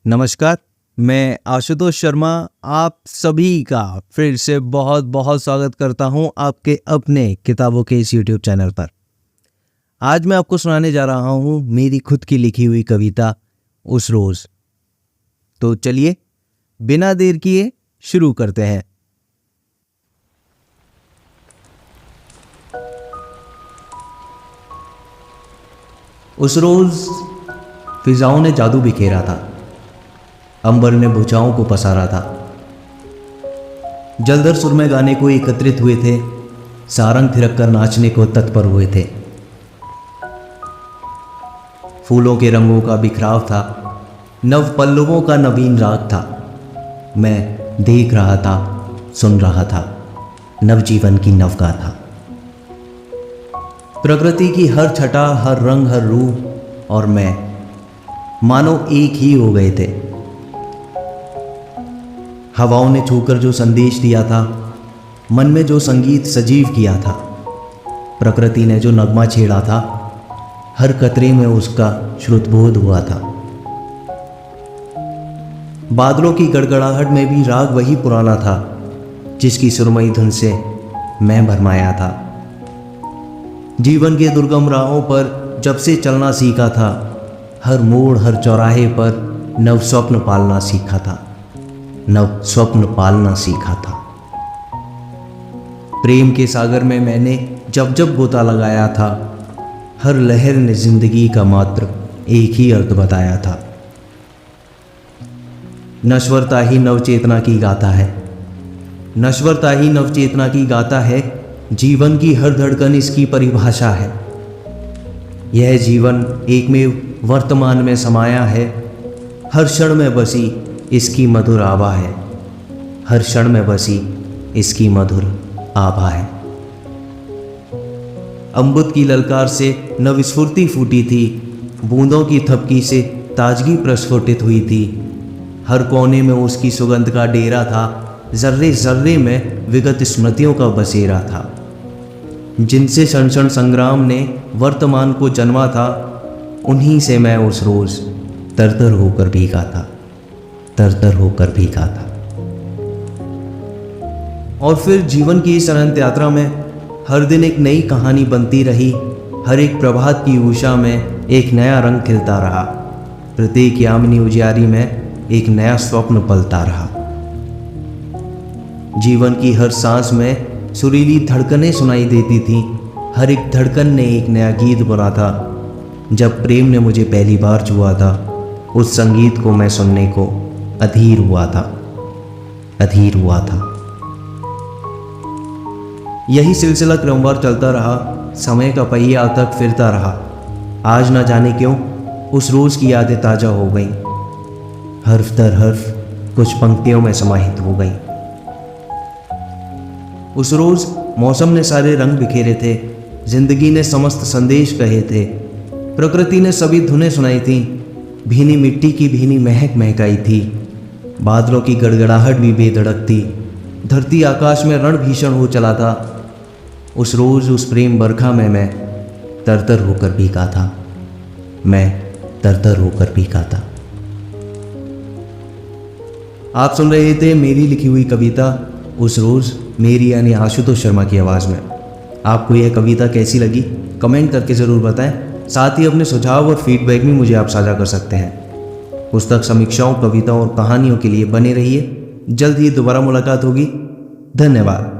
नमस्कार, मैं आशुतोष शर्मा आप सभी का फिर से बहुत बहुत स्वागत करता हूं आपके अपने किताबों के इस YouTube चैनल पर। आज मैं आपको सुनाने जा रहा हूं मेरी खुद की लिखी हुई कविता उस रोज़। तो चलिए बिना देर किए शुरू करते हैं। उस रोज़ फिजाओं ने जादू बिखेरा था, अंबर ने भुजाओं को पसारा था। जलधर सुरमे गाने को एकत्रित हुए थे, सारंग थिरक कर नाचने को तत्पर हुए थे। फूलों के रंगों का बिखराव था, नव पल्लवों का नवीन राग था। मैं देख रहा था, सुन रहा था, नवजीवन की नवगाथा। प्रकृति की हर छटा, हर रंग, हर रूप और मैं मानो एक ही हो गए थे। हवाओं ने छूकर जो संदेश दिया था, मन में जो संगीत सजीव किया था, प्रकृति ने जो नगमा छेड़ा था, हर कतरे में उसका श्रुतबोध हुआ था। बादलों की गड़गड़ाहट में भी राग वही पुराना था, जिसकी सुरमई धुन से मैं भरमाया था। जीवन के दुर्गम राहों पर जब से चलना सीखा था, हर मोड़ हर चौराहे पर नव स्वप्न पालना सीखा था, नव स्वप्न पालना सीखा था। प्रेम के सागर में मैंने जब जब गोता लगाया था, हर लहर ने जिंदगी का मात्र एक ही अर्थ बताया था। नश्वरता ही नवचेतना की गाथा है, नश्वरता ही नवचेतना की गाथा है। जीवन की हर धड़कन इसकी परिभाषा है। यह जीवन एकमेव वर्तमान में समाया है, हर क्षण में बसी इसकी मधुर आभा है, हर क्षण में बसी इसकी मधुर आभा है। अमृत की ललकार से नवस्फूर्ति फूटी थी, बूंदों की थपकी से ताजगी प्रस्फुटित हुई थी। हर कोने में उसकी सुगंध का डेरा था, जर्रे जर्रे में विगत स्मृतियों का बसेरा था। जिनसे क्षण क्षण संग्राम ने वर्तमान को जन्मा था, उन्हीं से मैं उस रोज तरतर होकर भीगा था, तरतर होकर भीगा था। और फिर जीवन की इस अनंत यात्रा में हर दिन एक नई कहानी बनती रही। हर एक प्रभात की उषा में एक नया रंग खिलता रहा, प्रत्येक यामिनी उजियारी में एक नया स्वप्न पलता रहा। जीवन की हर सांस में सुरीली धड़कनें सुनाई देती थीं, हर एक धड़कन ने एक नया गीत बुना था। जब प्रेम ने मुझे पहली बार छुआ था, उस संगीत को मैं सुनने को अधीर हुआ था, अधीर हुआ था। यही सिलसिला क्रमवार चलता रहा, समय का पहिया तक फिरता रहा। आज न जाने क्यों उस रोज की यादें ताजा हो गईं, हर्फ दर हर्फ कुछ पंक्तियों में समाहित हो गईं। उस रोज मौसम ने सारे रंग बिखेरे थे, जिंदगी ने समस्त संदेश कहे थे, प्रकृति ने सभी धुनें सुनाई थी, भीनी मिट्टी की भीनी महक महकाई थी। बादलों की गड़गड़ाहट भी बेधड़क थी, धरती आकाश में रण भीषण हो चला था। उस रोज उस प्रेम बरखा में मैं तरतर होकर भीगा था, मैं तरतर होकर भीगा था। आप सुन रहे थे मेरी लिखी हुई कविता उस रोज, मेरी यानी आशुतोष शर्मा की आवाज़ में। आपको यह कविता कैसी लगी कमेंट करके ज़रूर बताएं। साथ ही अपने सुझाव और फीडबैक भी मुझे आप साझा कर सकते हैं। पुस्तक समीक्षाओं, कविताओं और कहानियों के लिए बने रहिए। जल्द ही दोबारा मुलाकात होगी। धन्यवाद।